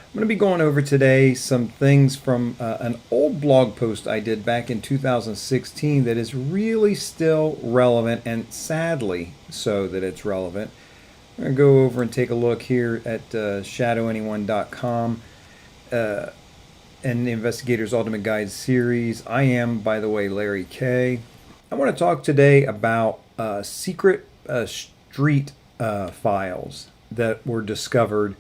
I'm going to be going over today some things from an old blog post I did back in 2016 that is really still relevant, and sadly so that it's relevant. I'm going to go over and take a look here at ShadowAnyone.com and the Investigator's Ultimate Guide series. I am, by the way, Larry Kaye. I want to talk today about secret street files that were discovered.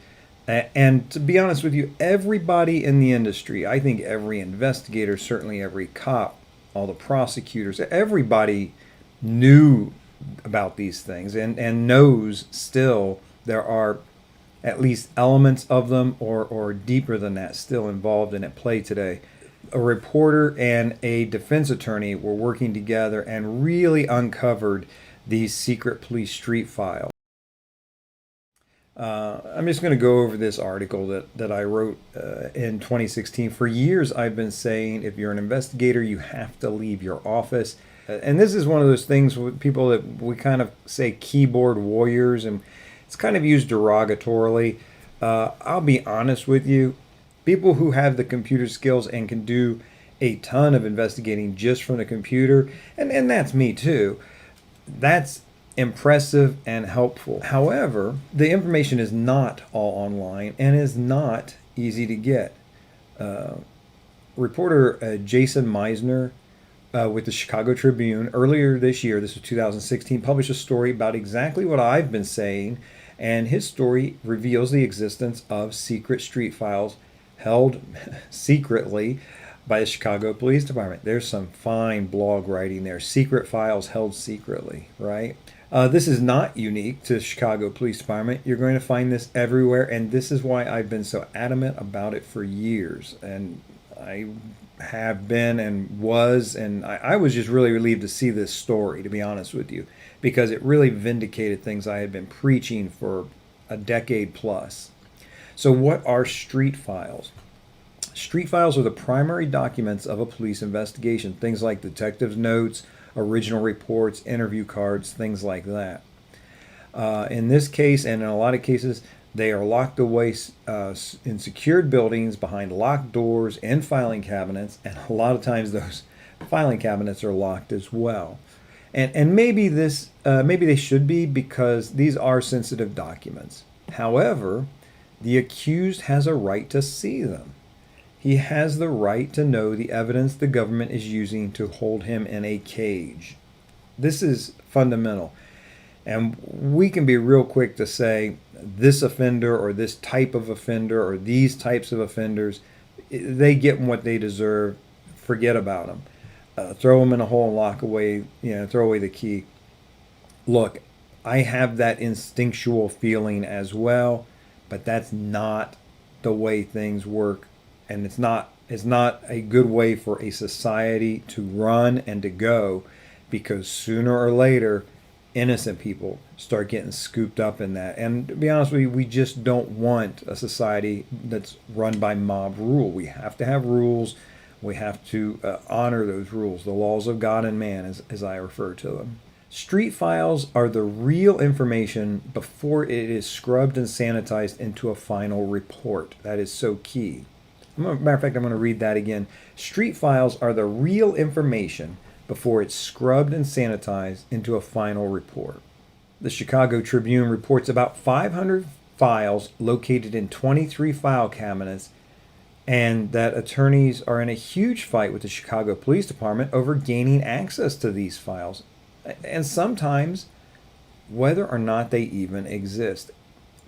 And to be honest with you, everybody in the industry, I think every investigator, certainly every cop, all the prosecutors, everybody knew about these things and knows still there are at least elements of them or deeper than that still involved and at play today. A reporter and a defense attorney were working together and really uncovered these secret police street files. I'm just going to go over this article that I wrote in 2016. For years, I've been saying if you're an investigator, you have to leave your office. And this is one of those things with people that we kind of say keyboard warriors, and it's kind of used derogatorily. I'll be honest with you. People who have the computer skills and can do a ton of investigating just from the computer, and that's me too, that's impressive and helpful. However, the information is not all online and is not easy to get. Reporter Jason Meisner with the Chicago Tribune earlier this year, this was 2016, published a story about exactly what I've been saying, and his story reveals the existence of secret street files held secretly by the Chicago Police Department. There's some fine blog writing there. Secret files held secretly, right? This is not unique to the Chicago Police Department. You're going to find this everywhere, and this is why I've been so adamant about it for years. And I have been and was, and I was just really relieved to see this story, to be honest with you, because it really vindicated things I had been preaching for a decade plus. So what are street files? Street files are the primary documents of a police investigation, things like detectives' notes, original reports, interview cards, things like that. In this case, and in a lot of cases, they are locked away in secured buildings behind locked doors and filing cabinets, and a lot of times those filing cabinets are locked as well. And maybe maybe they should be, because these are sensitive documents. However, the accused has a right to see them. He has the right to know the evidence the government is using to hold him in a cage. This is fundamental. And we can be real quick to say this offender or this type of offender or these types of offenders, they get what they deserve. Forget about them. Throw them in a hole and lock away, throw away the key. Look, I have that instinctual feeling as well, but that's not the way things work. And it's not a good way for a society to run and to go, because sooner or later, innocent people start getting scooped up in that. And to be honest with you, we just don't want a society that's run by mob rule. We have to have rules. We have to honor those rules, the laws of God and man, as I refer to them. Street files are the real information before it is scrubbed and sanitized into a final report. That is so key. Matter of fact, I'm going to read that again. Street files are the real information before it's scrubbed and sanitized into a final report. The Chicago Tribune reports about 500 files located in 23 file cabinets, and that attorneys are in a huge fight with the Chicago Police Department over gaining access to these files, and sometimes whether or not they even exist.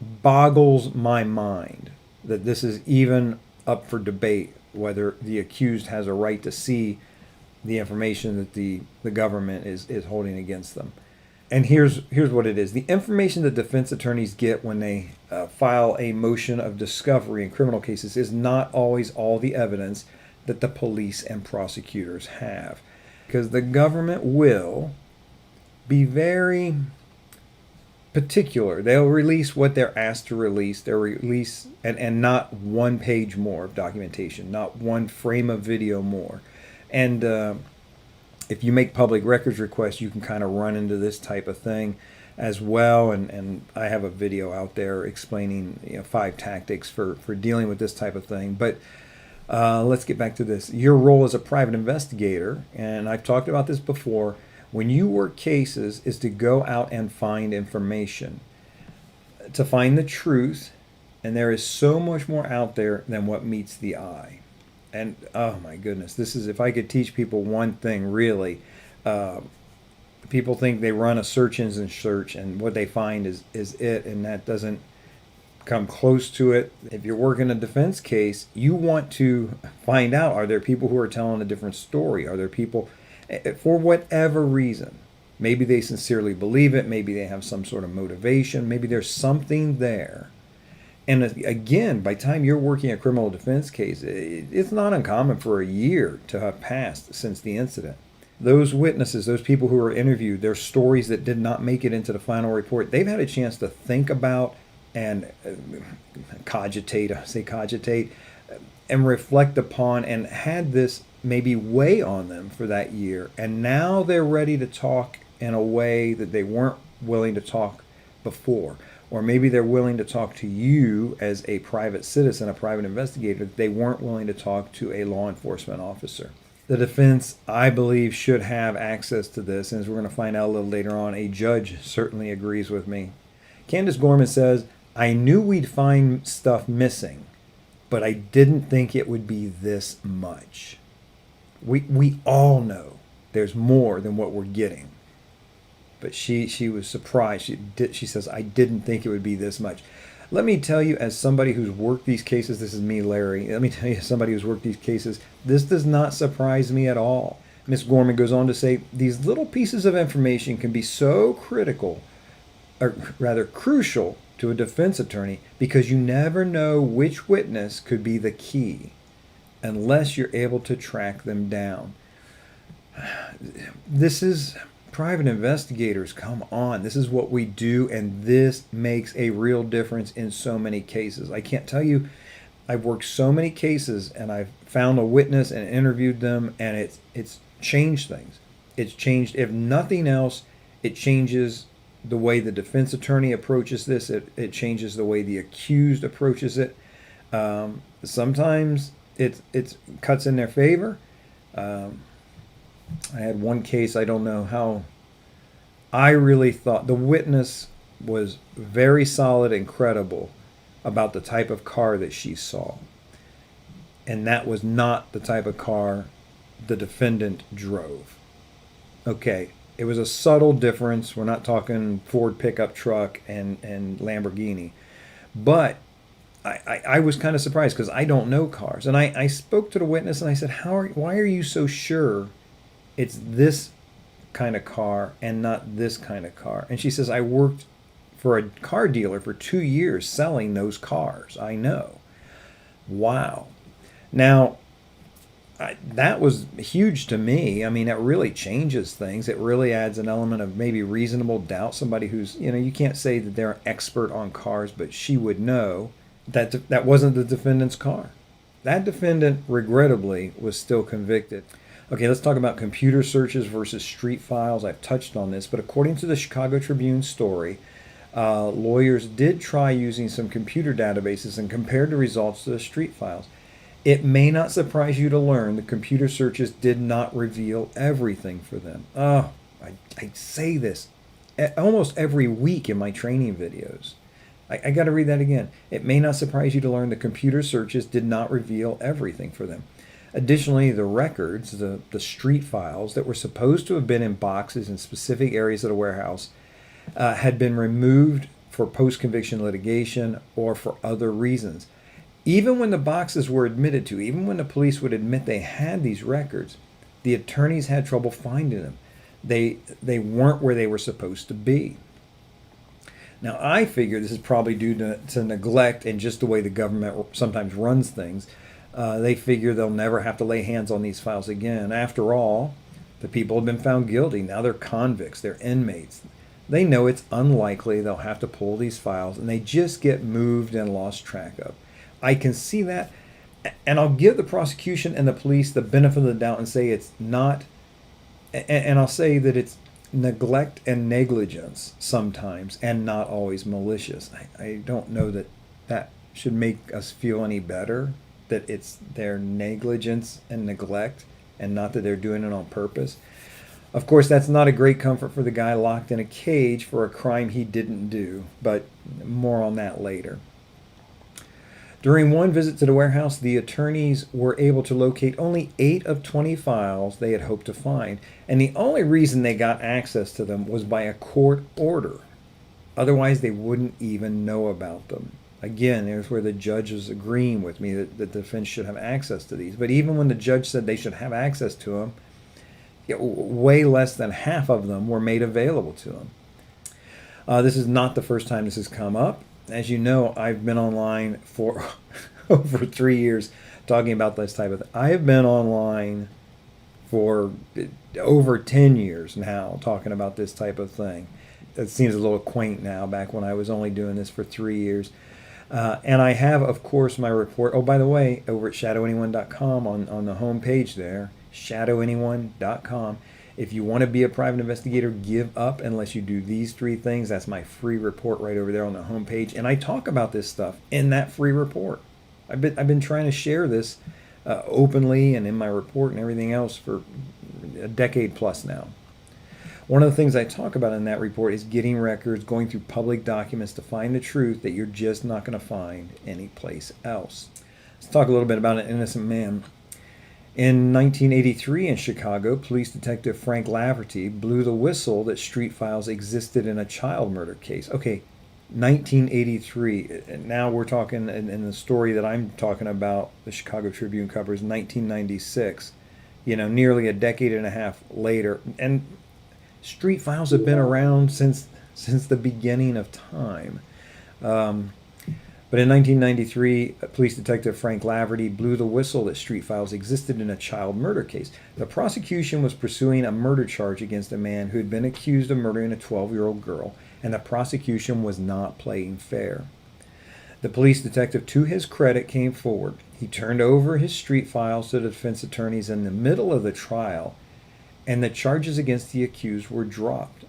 Boggles my mind that this is even up for debate, whether the accused has a right to see the information that the government is holding against them. And here's what it is. The information that defense attorneys get when they file a motion of discovery in criminal cases is not always all the evidence that the police and prosecutors have, because the government will be very particular. They'll release what they're asked to release. They'll release, and not one page more of documentation, not one frame of video more. And if you make public records requests, you can kind of run into this type of thing. as well. And I have a video out there explaining 5 tactics for dealing with this type of thing. But let's get back to this. Your role as a private investigator, and I've talked about this before, when you work cases, is to go out and find information, to find the truth. And there is so much more out there than what meets the eye. And oh my goodness, this is, if I could teach people one thing really, people think they run a search engine search and what they find is it, and that doesn't come close to it. If you're working a defense case, you want to find out, are there people who are telling a different story? Are there people, for whatever reason, maybe they sincerely believe it, maybe they have some sort of motivation, maybe there's something there. And again, by the time you're working a criminal defense case, it's not uncommon for a year to have passed since the incident. Those witnesses, those people who were interviewed, their stories that did not make it into the final report, they've had a chance to think about and cogitate, and reflect upon, and had this maybe weigh on them for that year. And now they're ready to talk in a way that they weren't willing to talk before. Or maybe they're willing to talk to you as a private citizen, a private investigator, that they weren't willing to talk to a law enforcement officer. The defense, I believe, should have access to this. And as we're going to find out a little later on, a judge certainly agrees with me. Candace Gorman says, I knew we'd find stuff missing, but I didn't think it would be this much. We all know there's more than what we're getting. But she was surprised. She says, I didn't think it would be this much. Let me tell you, as somebody who's worked these cases, this is me, Larry. Let me tell you, as somebody who's worked these cases, this does not surprise me at all. Ms. Gorman goes on to say, these little pieces of information can be so critical, or rather crucial, to a defense attorney because you never know which witness could be the key unless you're able to track them down. This is... Private investigators, come on. This is what we do, and this makes a real difference in so many cases. I can't tell you, I've worked so many cases, and I've found a witness and interviewed them, and it's changed things. It's changed, if nothing else, it changes the way the defense attorney approaches this. It changes the way the accused approaches it. Sometimes it cuts in their favor. I had one case, I don't know how, I really thought the witness was very solid and credible about the type of car that she saw. And that was not the type of car the defendant drove. Okay, it was a subtle difference. We're not talking Ford pickup truck and Lamborghini. But I was kind of surprised because I don't know cars. And I spoke to the witness and I said, why are you so sure it's this kind of car and not this kind of car? And she says, I worked for a car dealer for 2 years selling those cars. I know. Wow. Now, that was huge to me. I mean, it really changes things. It really adds an element of maybe reasonable doubt. Somebody who's, you can't say that they're an expert on cars, but she would know that that wasn't the defendant's car. That defendant, regrettably, was still convicted. Okay, let's talk about computer searches versus street files. I've touched on this, but according to the Chicago Tribune story, lawyers did try using some computer databases and compared the results to the street files. It may not surprise you to learn the computer searches did not reveal everything for them. Oh, I say this almost every week in my training videos. I got to read that again. It may not surprise you to learn the computer searches did not reveal everything for them. Additionally, the records, the street files that were supposed to have been in boxes in specific areas of the warehouse had been removed for post-conviction litigation or for other reasons. Even when the boxes were admitted to, even when the police would admit they had these records, the attorneys had trouble finding them. They weren't where they were supposed to be. Now, I figure this is probably due to neglect and just the way the government sometimes runs things. They figure they'll never have to lay hands on these files again. After all, the people have been found guilty. Now they're convicts. They're inmates. They know it's unlikely they'll have to pull these files, and they just get moved and lost track of. I can see that, and I'll give the prosecution and the police the benefit of the doubt and say it's not, and I'll say that neglect and negligence sometimes, and not always malicious. I don't know that that should make us feel any better, that it's their negligence and neglect and not that they're doing it on purpose. Of course, that's not a great comfort for the guy locked in a cage for a crime he didn't do, but more on that later. During one visit to the warehouse, the attorneys were able to locate only 8 of 20 files they had hoped to find, and the only reason they got access to them was by a court order. Otherwise, they wouldn't even know about them. Again, there's where the judge is agreeing with me that the defense should have access to these. But even when the judge said they should have access to them, way less than half of them were made available to them. This is not the first time this has come up. As you know, I've been online for over 3 years talking about this type of thing. I have been online for over 10 years now talking about this type of thing. It seems a little quaint now, back when I was only doing this for 3 years. And I have, of course, my report. Oh, by the way, over at ShadowAnyone.com on the home page there, ShadowAnyone.com. If you want to be a private investigator, give up unless you do these 3 things. That's my free report right over there on the home page. And I talk about this stuff in that free report. I've been trying to share this openly and in my report and everything else for a decade plus now. One of the things I talk about in that report is getting records, going through public documents to find the truth that you're just not going to find anyplace else. Let's talk a little bit about an innocent man. In 1983 in Chicago, police detective Frank Laverty blew the whistle that street files existed in a child murder case. Okay, 1983. Now we're talking, in the story that I'm talking about, the Chicago Tribune covers 1996. Nearly a decade and a half later. And street files have been around since the beginning of time. But in 1993, police detective Frank Laverty blew the whistle that street files existed in a child murder case. The prosecution was pursuing a murder charge against a man who had been accused of murdering a 12-year-old girl, and the prosecution was not playing fair. The police detective, to his credit, came forward. He turned over his street files to the defense attorneys in the middle of the trial, and the charges against the accused were dropped.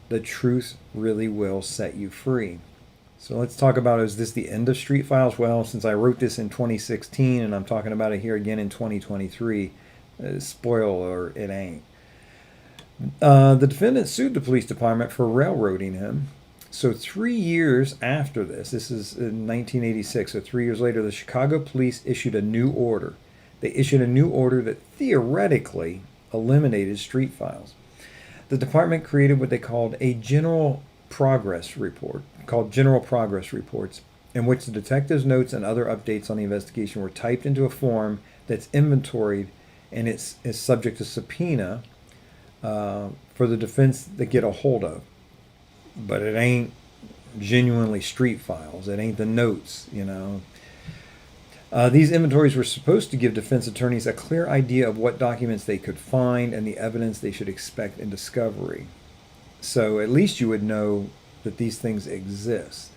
The truth really will set you free. So let's talk about, is this the end of street files? Well, since I wrote this in 2016 and I'm talking about it here again in 2023, spoiler, it ain't. The defendant sued the police department for railroading him. So 3 years after this is in 1986, so 3 years later, the Chicago police issued a new order. They issued a new order that theoretically eliminated street files. The department created what they called a general progress report, called General Progress Reports, in which the detective's notes and other updates on the investigation were typed into a form that's inventoried and is subject to subpoena for the defense to get a hold of. But it ain't genuinely street files. It ain't the notes, These inventories were supposed to give defense attorneys a clear idea of what documents they could find and the evidence they should expect in discovery. So at least you would know that these things exist.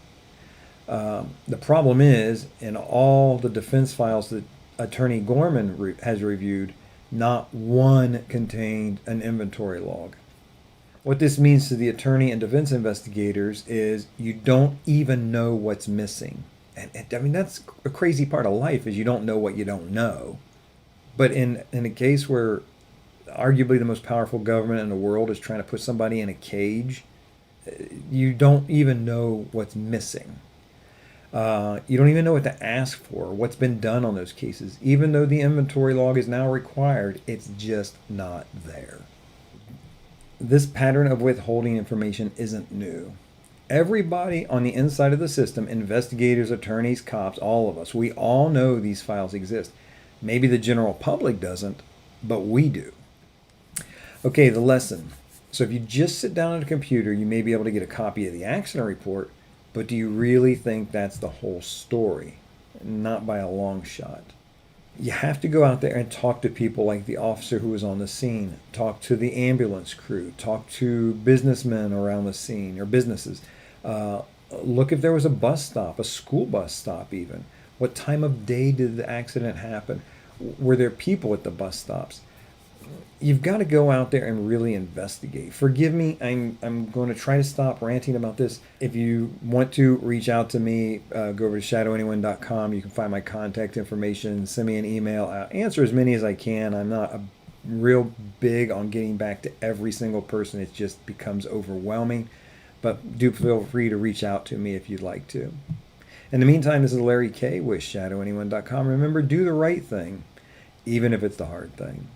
The problem is, in all the defense files that Attorney Gorman has reviewed, not one contained an inventory log. What this means to the attorney and defense investigators is you don't even know what's missing. And that's a crazy part of life, is you don't know what you don't know. But in a case where arguably the most powerful government in the world is trying to put somebody in a cage, you don't even know what's missing. You don't even know what to ask for, what's been done on those cases. Even though the inventory log is now required, it's just not there. This pattern of withholding information isn't new. Everybody on the inside of the system, investigators, attorneys, cops, all of us, we all know these files exist. Maybe the general public doesn't, but we do. Okay, the lesson. So if you just sit down at a computer, you may be able to get a copy of the accident report, but do you really think that's the whole story? Not by a long shot. You have to go out there and talk to people like the officer who was on the scene, talk to the ambulance crew, talk to businessmen around the scene, or businesses. Look if there was a bus stop, a school bus stop even. What time of day did the accident happen? Were there people at the bus stops? you've got to go out there and really investigate. Forgive me, I'm going to try to stop ranting about this. If you want to reach out to me, go over to ShadowAnyone.com. You can find my contact information. Send me an email. I'll answer as many as I can. I'm not real big on getting back to every single person. It just becomes overwhelming. But do feel free to reach out to me if you'd like to. In the meantime, this is Larry Kaye with ShadowAnyone.com. Remember, do the right thing, even if it's the hard thing.